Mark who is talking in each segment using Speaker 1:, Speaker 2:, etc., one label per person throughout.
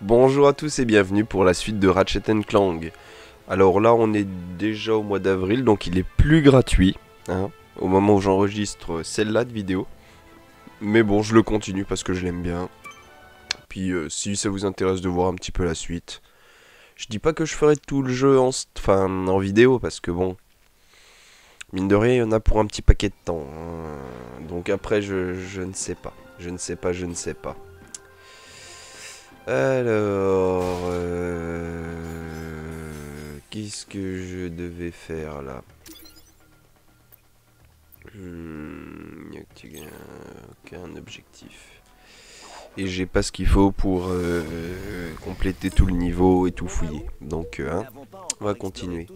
Speaker 1: Bonjour à tous et bienvenue pour la suite de Ratchet Clank. Alors là on est déjà au mois d'avril donc il est plus gratuit hein, au moment où j'enregistre celle-là de vidéo. Mais bon je le continue parce que je l'aime bien. Puis si ça vous intéresse de voir un petit peu la suite. Je dis pas que je ferai tout le jeu en vidéo parce que bon, mine de rien il y en a pour un petit paquet de temps. Donc après je ne sais pas. Je ne sais pas. Alors, qu'est-ce que je devais faire là? Aucun objectif. Et j'ai pas ce qu'il faut pour compléter tout le niveau et tout fouiller. Donc, on va continuer.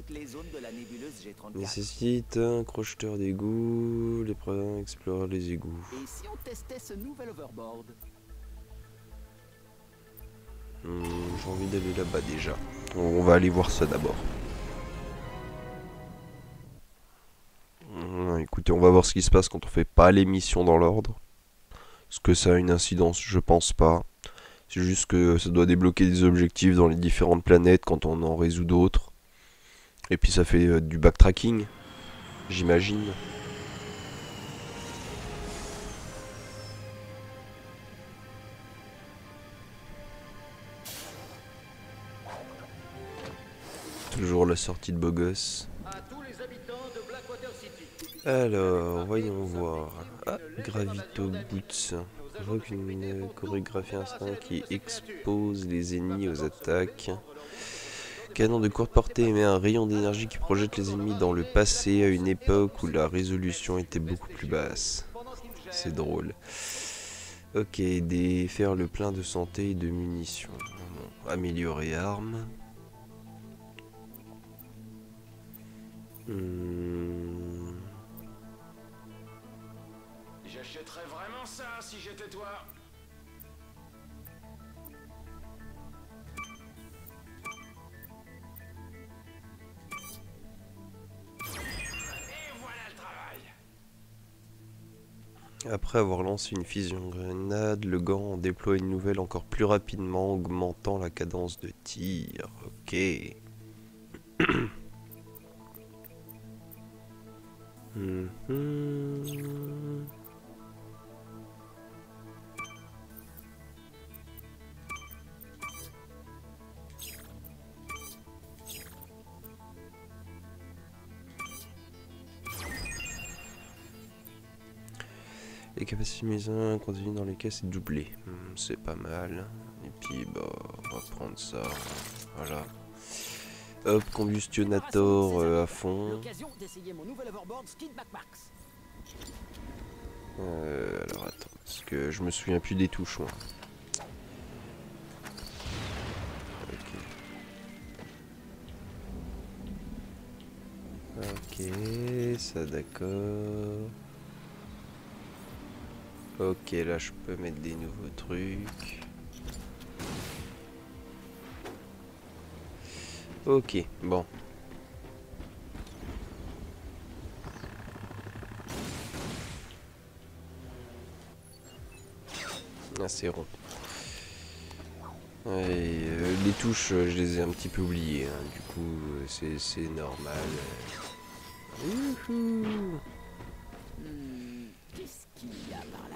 Speaker 1: Nécessite un crocheteur d'égout, les premiers explorent les égouts.
Speaker 2: Et si on testait ce nouvel overboard?
Speaker 1: J'ai envie d'aller là-bas déjà. On va aller voir ça d'abord. Écoutez, on va voir ce qui se passe quand on fait pas les missions dans l'ordre. Est-ce que ça a une incidence? Je pense pas. C'est juste que ça doit débloquer des objectifs dans les différentes planètes quand on en résout d'autres. Et puis ça fait du backtracking, j'imagine. Toujours la sortie de beau gosse.
Speaker 2: À tous les habitants de Blackwater City.
Speaker 1: Alors, voyons voir. Ah, Gravito Boots. Invoque une chorégraphie instinct qui expose les ennemis aux attaques. Canon de courte portée émet un rayon d'énergie qui projette les ennemis dans le passé à une époque où la résolution était beaucoup plus basse. C'est drôle. Ok, faire le plein de santé et de munitions. Améliorer armes.
Speaker 3: J'achèterais vraiment ça si j'étais toi. Et voilà le travail.
Speaker 1: Après avoir lancé une fusion grenade, le gant en déploie une nouvelle encore plus rapidement, augmentant la cadence de tir. Ok. Les capacités maison continuent dans les caisses et doublées. C'est pas mal. Et puis, bah, on va prendre ça. Voilà. Hop, combustionnator à fond.
Speaker 2: L'occasion d'essayer mon nouvel overboard Skid Max.
Speaker 1: Alors attends, parce que je me souviens plus des touches, moi. Ok, ça d'accord. Ok, là je peux mettre des nouveaux trucs. Ok, bon. Ah, c'est rond. Ouais, les touches, je les ai un petit peu oubliées. Hein. Du coup, c'est normal. Youhou.
Speaker 2: Qu'est-ce qu'il y a par là?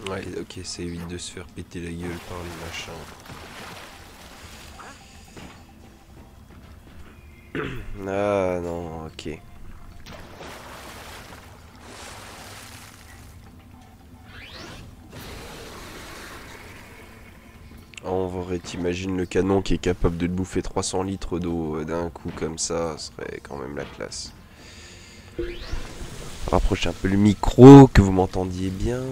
Speaker 1: Ouais, ok, ça évite de se faire péter la gueule par les machins. Ah non, ok. En vrai, t'imagines le canon qui est capable de te bouffer 300 litres d'eau d'un coup comme ça serait quand même la classe. Rapprochez un peu le micro, que vous m'entendiez bien.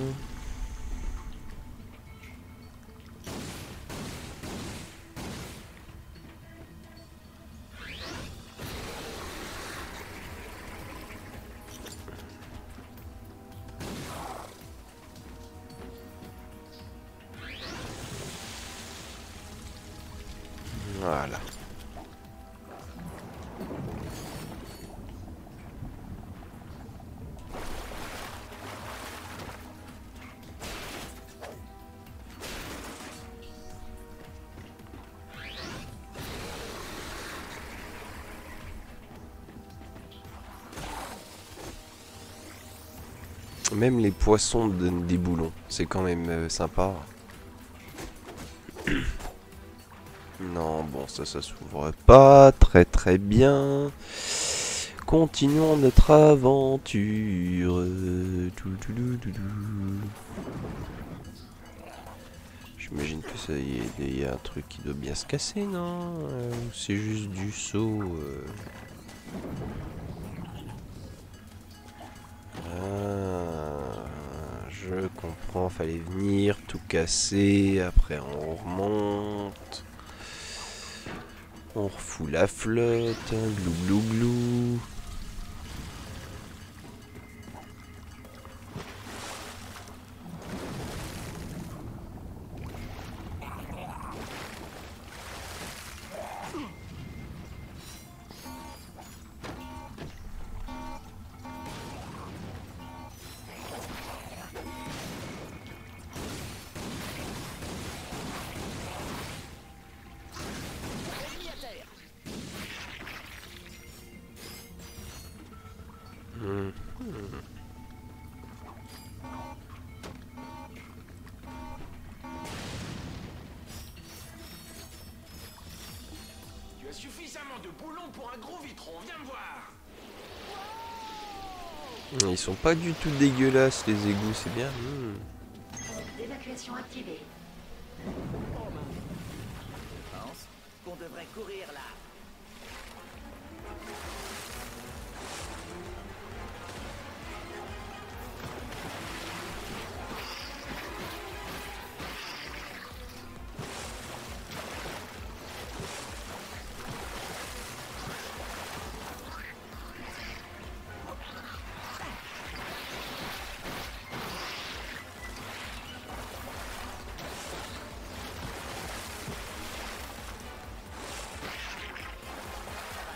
Speaker 1: Voilà. Même les poissons donnent des boulons, c'est quand même sympa. Non, bon, ça s'ouvre pas très très bien. Continuons notre aventure. J'imagine que ça y a un truc qui doit bien se casser, non? Ou c'est juste du saut. Je comprends, fallait venir, tout casser, après on remonte. On refout la flotte, glou glou glou.
Speaker 2: Ennemi à terre.
Speaker 3: Tu as suffisamment de boulons pour un gros vitron, viens me voir.
Speaker 1: Ils sont pas du tout dégueulasses les égouts, c'est bien.
Speaker 4: Évacuation activée.
Speaker 2: Oh mince. Je pense qu'on devrait courir là.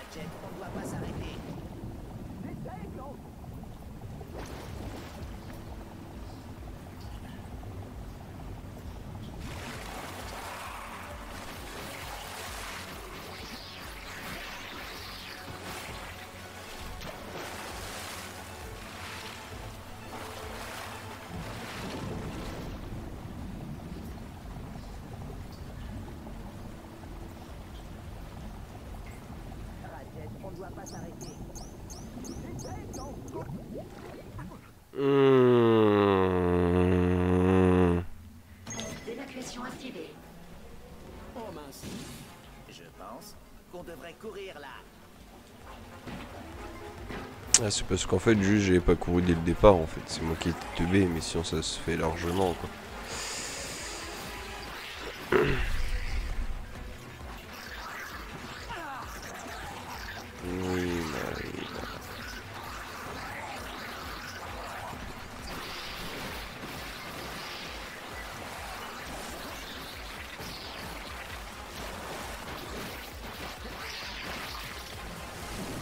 Speaker 2: Ratchet, on ne doit pas s'arrêter. Ratchet, on ne doit pas s'arrêter.
Speaker 4: Évacuation activée.
Speaker 2: Oh mince. Je pense qu'on devrait courir là.
Speaker 1: Ah, c'est parce qu'en fait, juste j'ai pas couru dès le départ en fait. C'est moi qui ai teubé, mais sinon ça se fait largement quoi. Oui,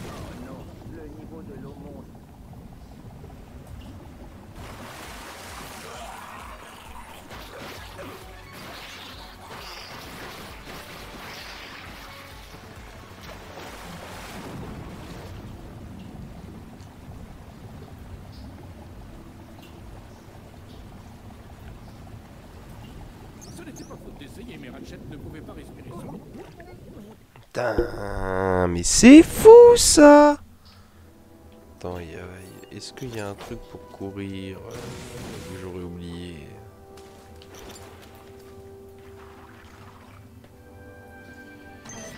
Speaker 2: Oh non, le niveau de l'eau monte.
Speaker 5: Ce n'était pas faute d'essayer, mais Ratchet ne pouvait pas respirer solide.
Speaker 1: putain, mais c'est fou ça. Attends, est-ce qu'il y a un truc pour courir que j'aurais oublié?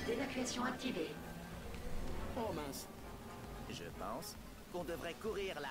Speaker 4: Évacuation activée.
Speaker 2: Oh mince. Je pense qu'on devrait courir là.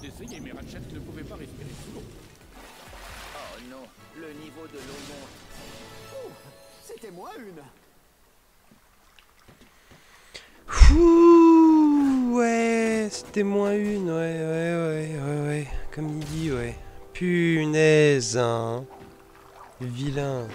Speaker 5: d'essayer, mais Ratchet ne pouvait pas respirer sous l'eau.
Speaker 2: Oh non, le niveau de l'eau monte.
Speaker 6: C'était moi une.
Speaker 1: Fouh, ouais, c'était -1, ouais, comme il dit, ouais. Punaise, hein. Vilain.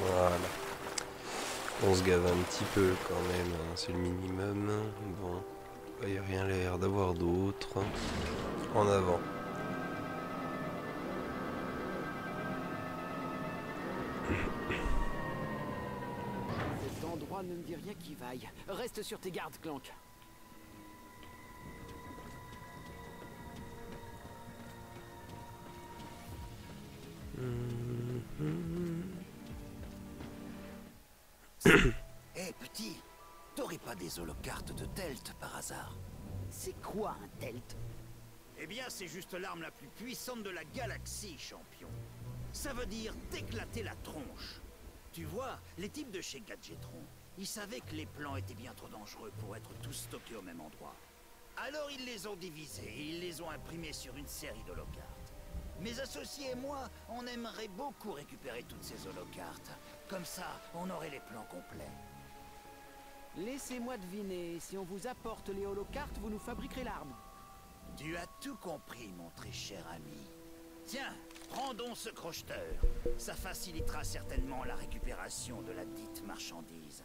Speaker 1: Voilà. On se gave un petit peu quand même, hein, c'est le minimum. Bon, il n'y a rien l'air d'avoir d'autre. En avant.
Speaker 6: Cet endroit ne me dit rien qui vaille. Reste sur tes gardes, Clank.
Speaker 2: Hé petit, t'aurais pas des holocartes de Telt par hasard?
Speaker 6: C'est quoi un Telt?
Speaker 7: Eh bien, c'est juste l'arme la plus puissante de la galaxie, champion. Ça veut dire t'éclater la tronche. Tu vois, les types de chez Gadgetron, ils savaient que les plans étaient bien trop dangereux pour être tous stockés au même endroit. Alors ils les ont divisés et ils les ont imprimés sur une série d'holocartes. Mes associés et moi, on aimerait beaucoup récupérer toutes ces holocartes. Comme ça, on aurait les plans complets.
Speaker 6: Laissez-moi deviner, si on vous apporte les holocartes, vous nous fabriquerez l'arme.
Speaker 7: Tu as tout compris, mon très cher ami. Tiens, prends donc ce crocheteur. Ça facilitera certainement la récupération de la dite marchandise.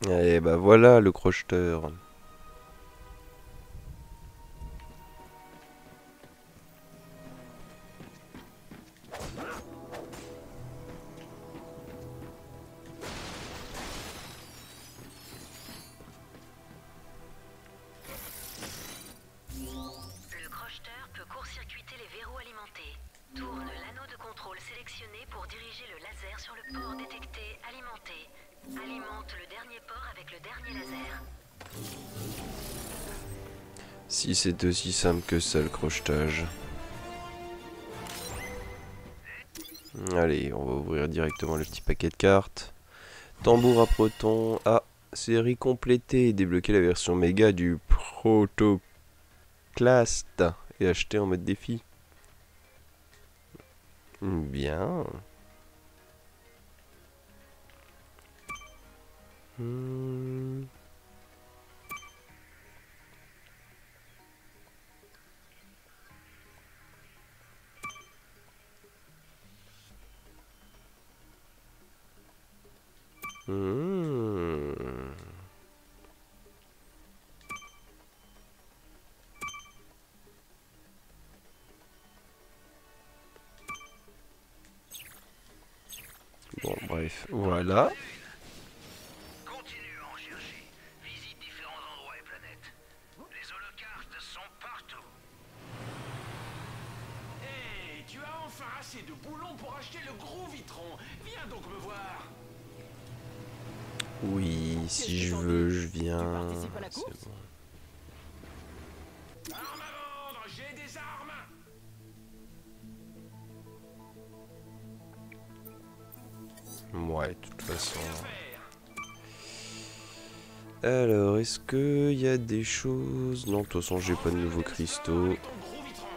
Speaker 1: Et bah voilà le crocheteur.
Speaker 4: Le crocheteur peut court-circuiter les verrous alimentés. Tourne l'anneau de contrôle sélectionné pour diriger le laser sur le port détecté alimenté. Alimente le dernier port avec le dernier laser.
Speaker 1: Si c'est aussi simple que ça le crochetage. Allez, on va ouvrir directement le petit paquet de cartes. Tambour à proton. Ah, série complétée. Débloquer la version méga du Protoclast et acheter en mode défi. Bien. Bon, bref, voilà.
Speaker 3: Continue à en chercher. Visite différents endroits et planètes. Les holocartes sont partout. Hé, tu as enfin assez de boulons pour acheter le gros vitron. Viens donc me voir.
Speaker 1: Oui, si je veux, je viens.
Speaker 6: participes à la
Speaker 1: C'est
Speaker 6: course?
Speaker 1: bon.
Speaker 3: Armes à vendre, j'ai des armes.
Speaker 1: Ouais, de toute façon.
Speaker 3: Faire.
Speaker 1: Alors, est-ce que il y a des choses? Non, de toute façon, j'ai pas de nouveaux cristaux.
Speaker 3: Avec ton gros vitron.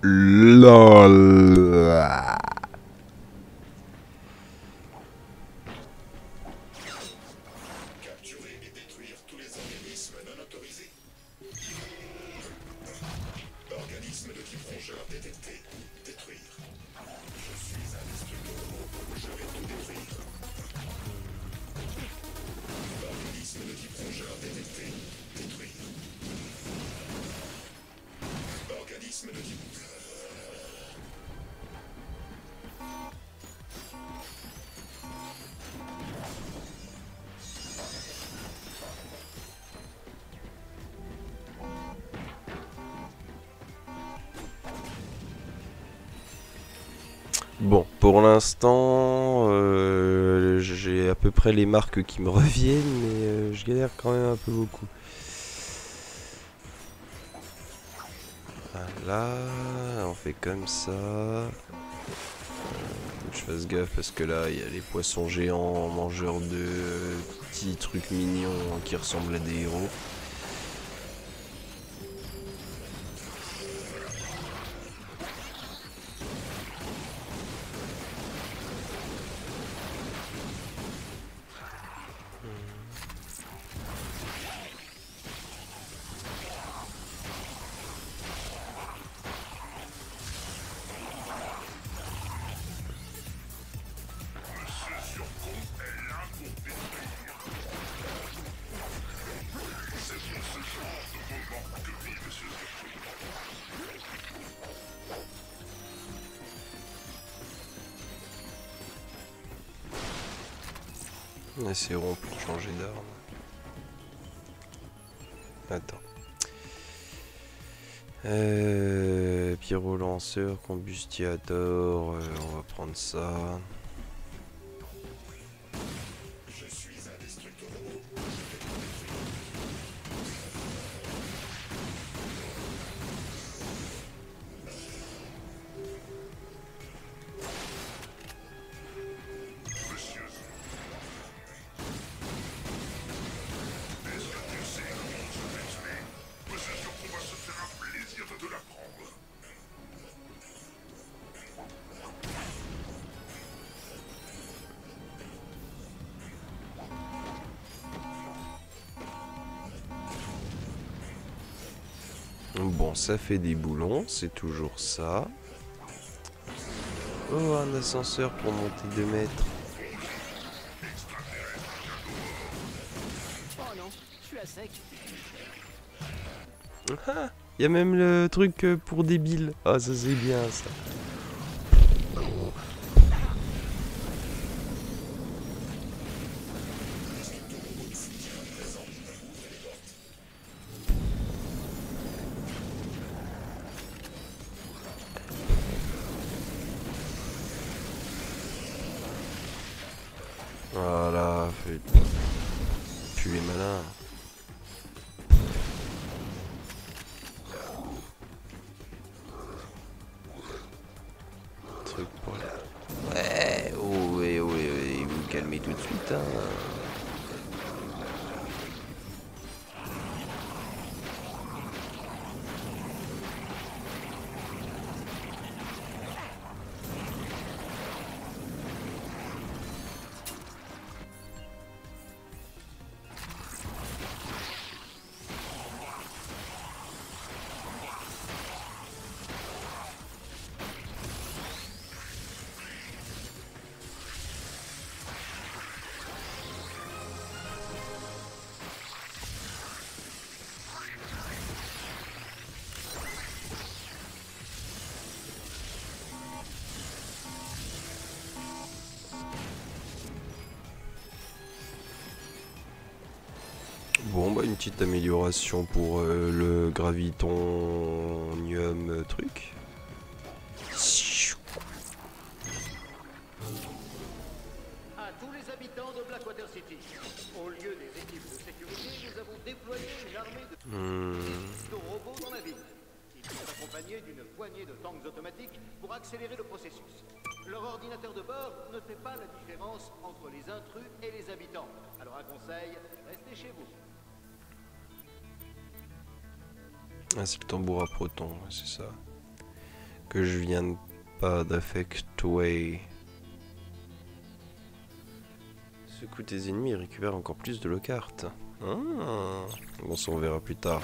Speaker 1: LOL.
Speaker 8: Capturer et détruire tous les organismes non autorisés. Organisme de type rongeur détecté. Détruire. Je suis un destructeur. Je vais tout détruire. Organisme de type rongeur détecté. Détruire.
Speaker 1: Bon, pour l'instant, j'ai à peu près les marques qui me reviennent, mais je galère quand même un peu beaucoup. Voilà, on fait comme ça. Faut que je fasse gaffe parce que là, il y a les poissons géants mangeurs de petits trucs mignons qui ressemblent à des héros. Et c'est rond pour changer d'arme. Attends. Pyro-lanceur, combustiator, on va prendre ça.
Speaker 8: Je suis un destructeur.
Speaker 1: Bon, ça fait des boulons, c'est toujours ça. Oh, un ascenseur pour monter 2 mètres.
Speaker 6: Oh non, je suis à sec.
Speaker 1: Ah, il y a même le truc pour débiles. Ah, ça c'est bien ça. Voilà, fait plus les malins. Truc pour la... Ouais, oh, ouais, ouais, ouais, vous calmez tout de suite, hein. Bon, bah une petite amélioration pour le gravitonium truc.
Speaker 9: À tous les habitants de Blackwater City, au lieu des équipes de sécurité, nous avons déployé une armée de robots dans la ville. Ils sont accompagnés d'une poignée de tanks automatiques pour accélérer le processus. Leur ordinateur de bord ne fait pas la différence entre les intrus et les habitants. Alors un conseil, restez chez vous.
Speaker 1: Ah, c'est le tambour à proton, c'est ça. Que je viens pas d'affectuer. Secoue tes ennemis et récupère encore plus de locartes. Ah. Bon, ça on verra plus tard.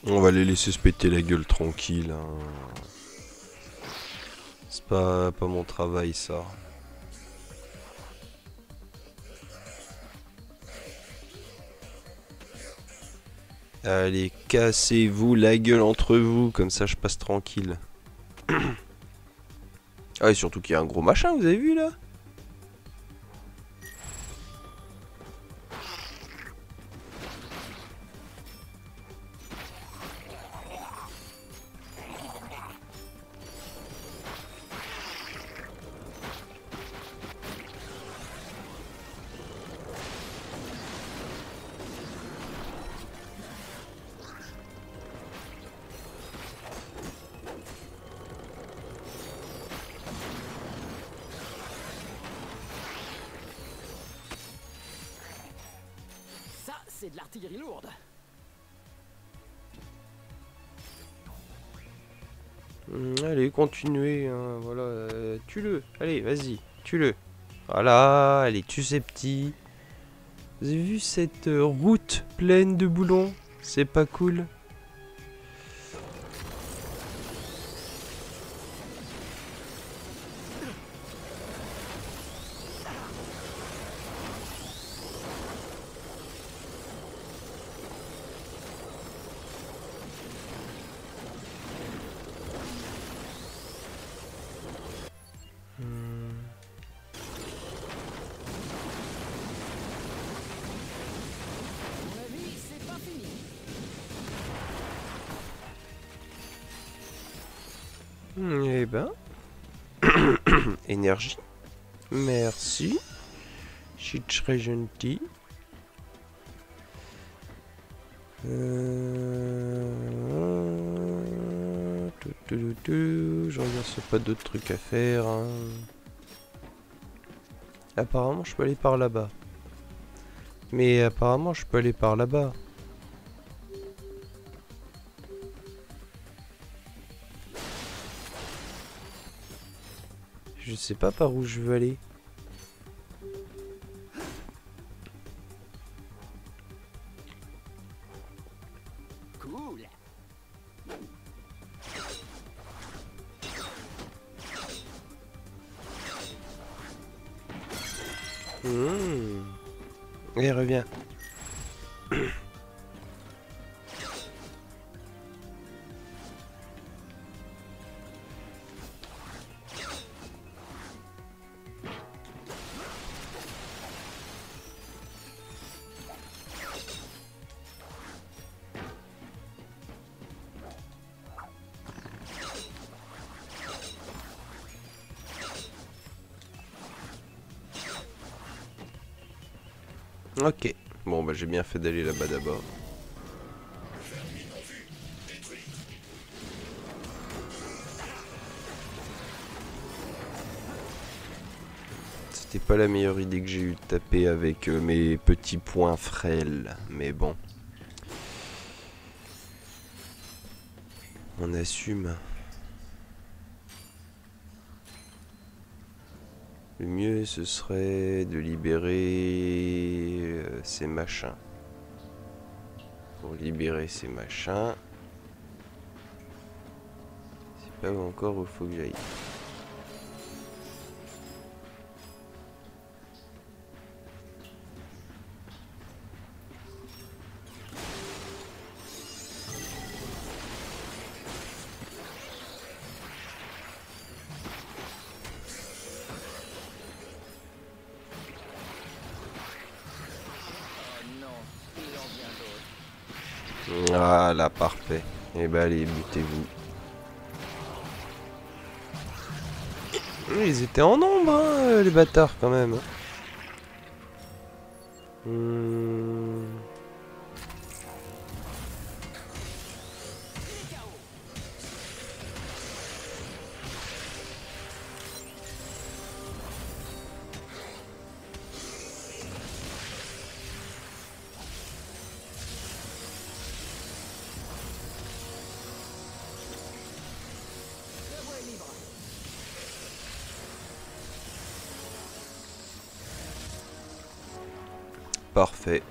Speaker 1: On va les laisser se péter la gueule tranquille. Hein. C'est pas mon travail ça. Allez, cassez-vous la gueule entre vous, comme ça je passe tranquille. Ah, et surtout qu'il y a un gros machin, vous avez vu là?
Speaker 6: Ça, c'est de l'artillerie lourde.
Speaker 1: Allez, continuez, hein, voilà, tue-le, allez, vas-y, tue-le. Voilà, allez, tue ces petits. Vous avez vu cette route pleine de boulons? C'est pas cool.
Speaker 6: À mon avis, c'est pas fini.
Speaker 1: Eh ben... Énergie. Merci. Je suis très gentil. Je regarde s'il n'y a pas d'autres trucs à faire. Hein. Apparemment, je peux aller par là-bas. Mais apparemment, je peux aller par là-bas. Je sais pas par où je veux aller.
Speaker 6: Cool.
Speaker 1: Allez, reviens. Ok. Bon, bah j'ai bien fait d'aller là-bas d'abord. C'était pas la meilleure idée que j'ai eu de taper avec mes petits poings frêles, mais bon. On assume. Le mieux, ce serait de libérer ces machins. Pour libérer ces machins, c'est pas encore où il faut que j'aille. Voilà, parfait. Et bah allez, butez-vous. Ils étaient en nombre, hein, les bâtards, quand même.
Speaker 6: La voie est libre.
Speaker 1: Parfait.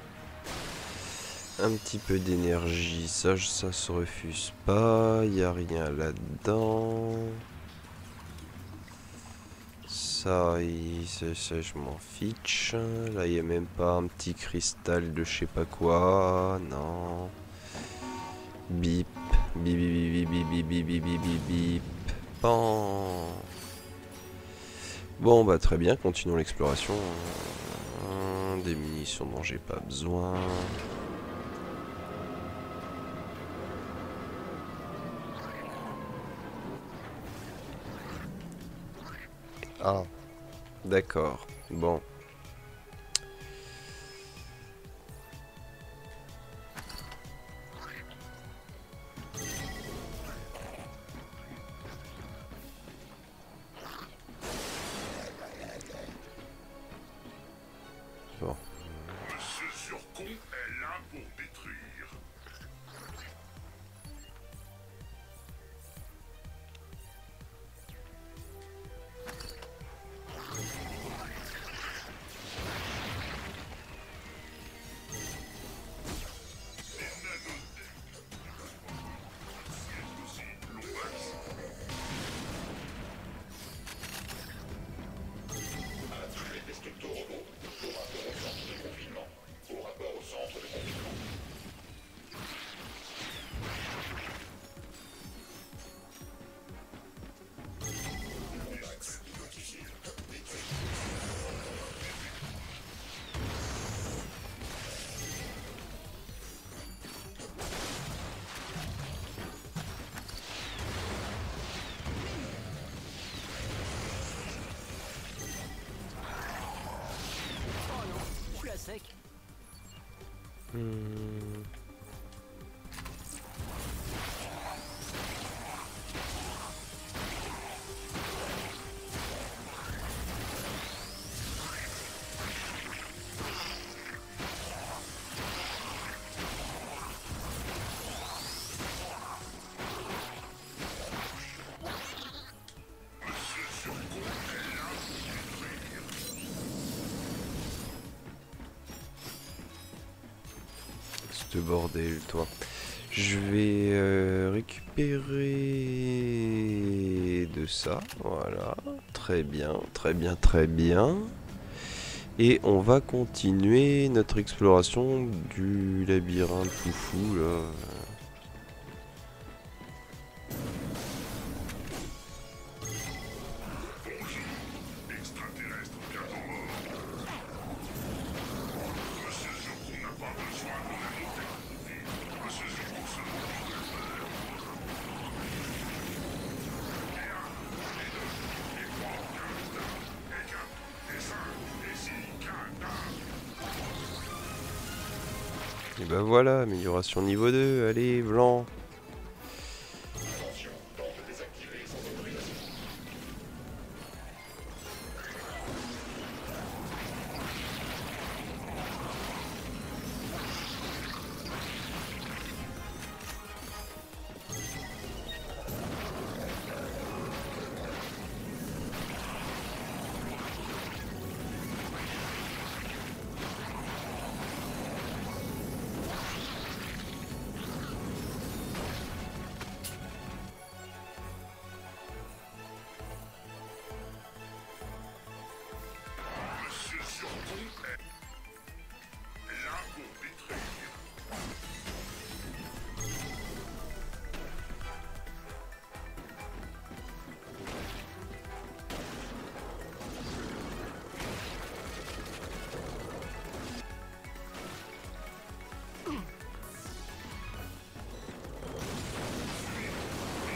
Speaker 1: Un petit peu d'énergie, ça se refuse pas. Il n'y a rien là-dedans. Ça, je m'en fiche. Là, il n'y a même pas un petit cristal de je sais pas quoi. Non. Bip. Bip bip bip bip bip bip bip bip bip. Pan. Bon bah très bien, continuons l'exploration. Des munitions dont j'ai pas besoin. Ah, d'accord. Bon. Bon.
Speaker 8: Monsieur Surcon est là pour détruire.
Speaker 6: Je suis à sec.
Speaker 1: Ce bordel, toi. Je vais récupérer de ça. Voilà. Très bien, très bien, très bien. Et on va continuer notre exploration du labyrinthe foufou là.
Speaker 8: Extraterrestre bientôt mort. Monsieur Surcon n'a pas besoin de la technologie. Monsieur Surcon se
Speaker 1: Et bah voilà, amélioration niveau 2, allez, blanc.
Speaker 8: Attention, tente désactivée sans autorisation. Monsieur Surcon est là pour détruire.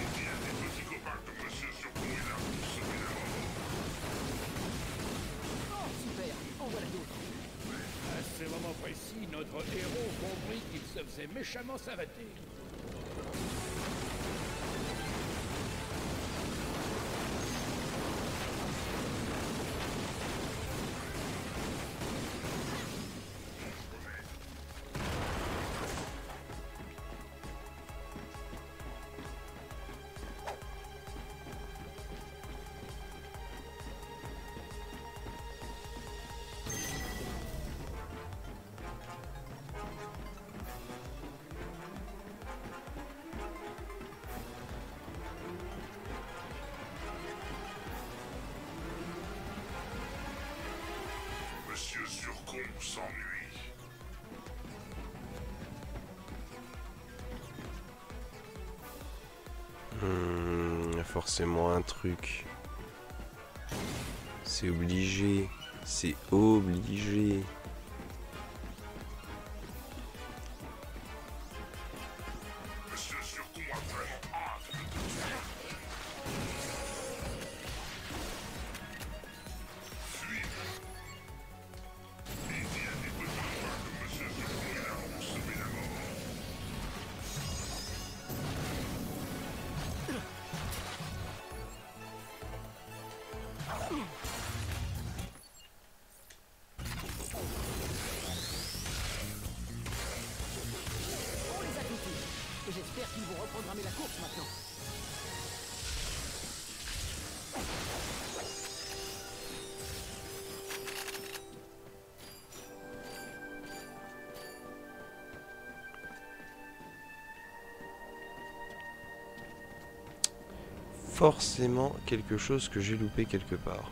Speaker 8: Il y a des petits copains que Monsieur Surcon est là pour sauver la mort.
Speaker 6: Oh, super. En voilà d'autres.
Speaker 5: À ce moment précis, notre héros comprit qu'il se faisait méchamment savater.
Speaker 8: Monsieur Surcon s'ennuie.
Speaker 1: Y a forcément un truc. C'est obligé. C'est obligé.
Speaker 8: Monsieur Surcon a vraiment hâte de tout faire. Suivez. Il y a des besoins que Monsieur Surcon est là pour sauver la mort.
Speaker 6: On les a touchés. Et j'espère qu'ils vont reprogrammer la course maintenant.
Speaker 1: Forcément quelque chose que j'ai loupé quelque part.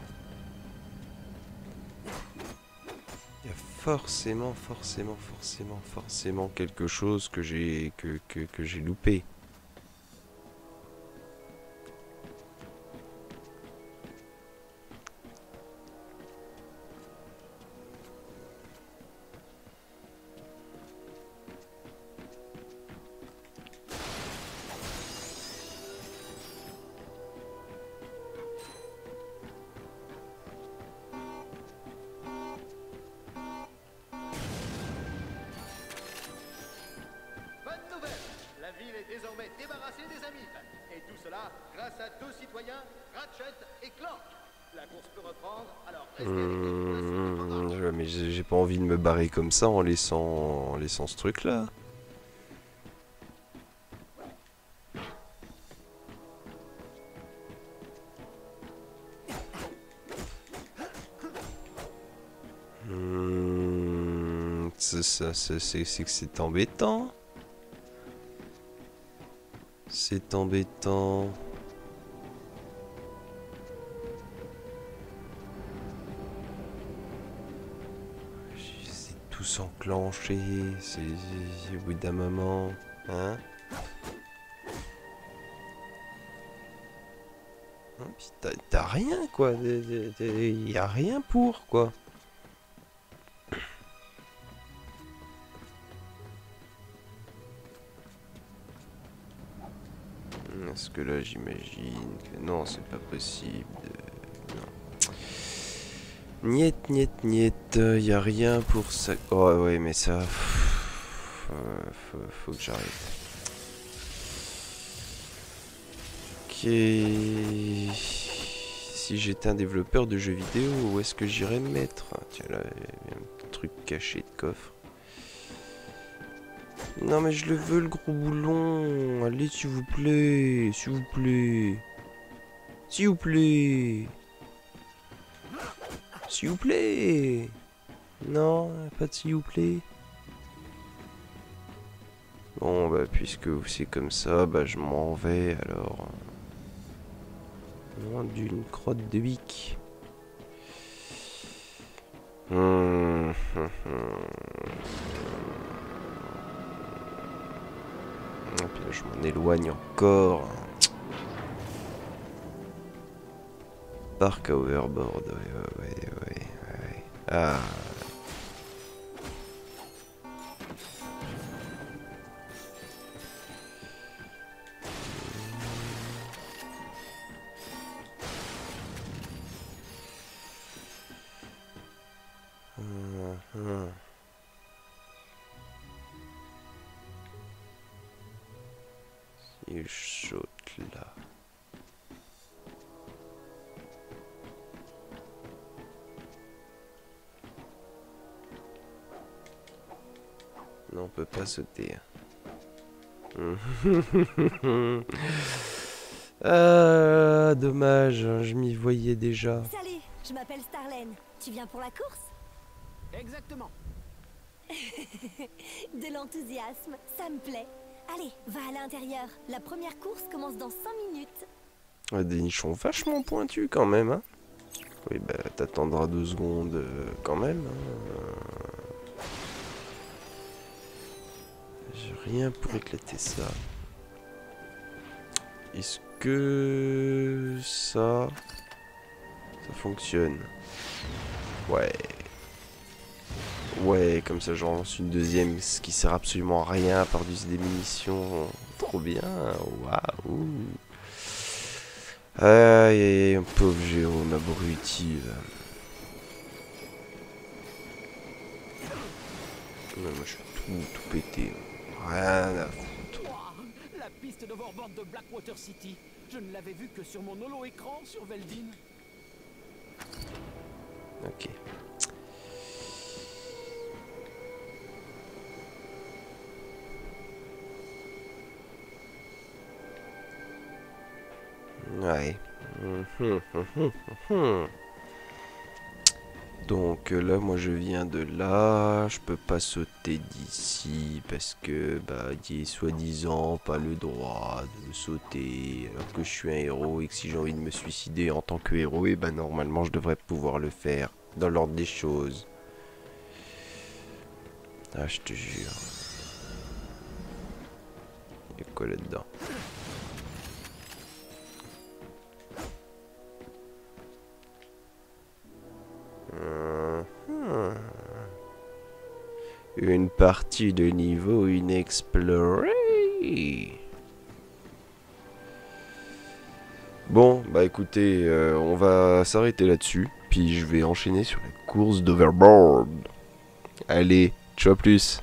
Speaker 1: Il y a forcément quelque chose que j'ai loupé.
Speaker 9: Bonne nouvelle, la ville est désormais débarrassée des amifs. Et tout cela grâce à deux citoyens, Ratchet et Clank. La course peut reprendre, alors restez avec nous.
Speaker 1: Mais j'ai pas envie de me barrer comme ça en laissant ce truc là. C'est que c'est embêtant. C'est embêtant. C'est tout s'enclencher. C'est au bout d'un moment. Hein? T'as rien quoi. Y a rien pour quoi. Parce que là j'imagine que non, c'est pas possible. Non. Niet, y a rien pour ça. Oh ouais, mais ça. Faut que j'arrête. Ok. Si j'étais un développeur de jeux vidéo, où est-ce que j'irais me mettre? Tiens, là, il y a un petit truc caché de coffre. Non mais je le veux le gros boulon. Allez s'il vous plaît. S'il vous plaît. S'il vous plaît. S'il vous plaît. Non, pas de s'il vous plaît. Bon bah puisque c'est comme ça, bah je m'en vais alors. Loin d'une crotte de bique. Et puis là, je m'en éloigne encore. Parc à overboard, ouais. Ah. Il saute là. Non, on peut pas sauter. Ah, dommage, je m'y voyais déjà.
Speaker 4: Salut, je m'appelle Starlène. Tu viens pour la course?
Speaker 6: Exactement.
Speaker 4: De l'enthousiasme, ça me plaît. Allez, va à l'intérieur. La première course commence dans 5 minutes.
Speaker 1: Ah, des nichons vachement pointus quand même, hein. Oui, bah t'attendras 2 secondes quand même. Hein. J'ai rien pour éclater ça. Est-ce que ça fonctionne? Ouais. Ouais, comme ça j'en lance une deuxième, ce qui sert absolument à rien à part des munitions. Trop bien, waouh. Aïe, aïe, un pauvre Jérôme abruti. Moi je suis tout pété. Rien à foutre.
Speaker 6: La piste d'overboard de Blackwater City. Je ne l'avais vue que sur mon holo-écran sur Veldin.
Speaker 1: Ok. Ouais. Donc là, moi je viens de là, je peux pas sauter d'ici parce que bah il est soi-disant pas le droit de sauter alors que je suis un héros et que si j'ai envie de me suicider en tant que héros, et bah normalement je devrais pouvoir le faire dans l'ordre des choses. Ah, je te jure. Il y a quoi là-dedans? Une partie de niveau inexplorée. Bon, bah écoutez, on va s'arrêter là-dessus. Puis je vais enchaîner sur la course d'Overboard. Allez, ciao plus.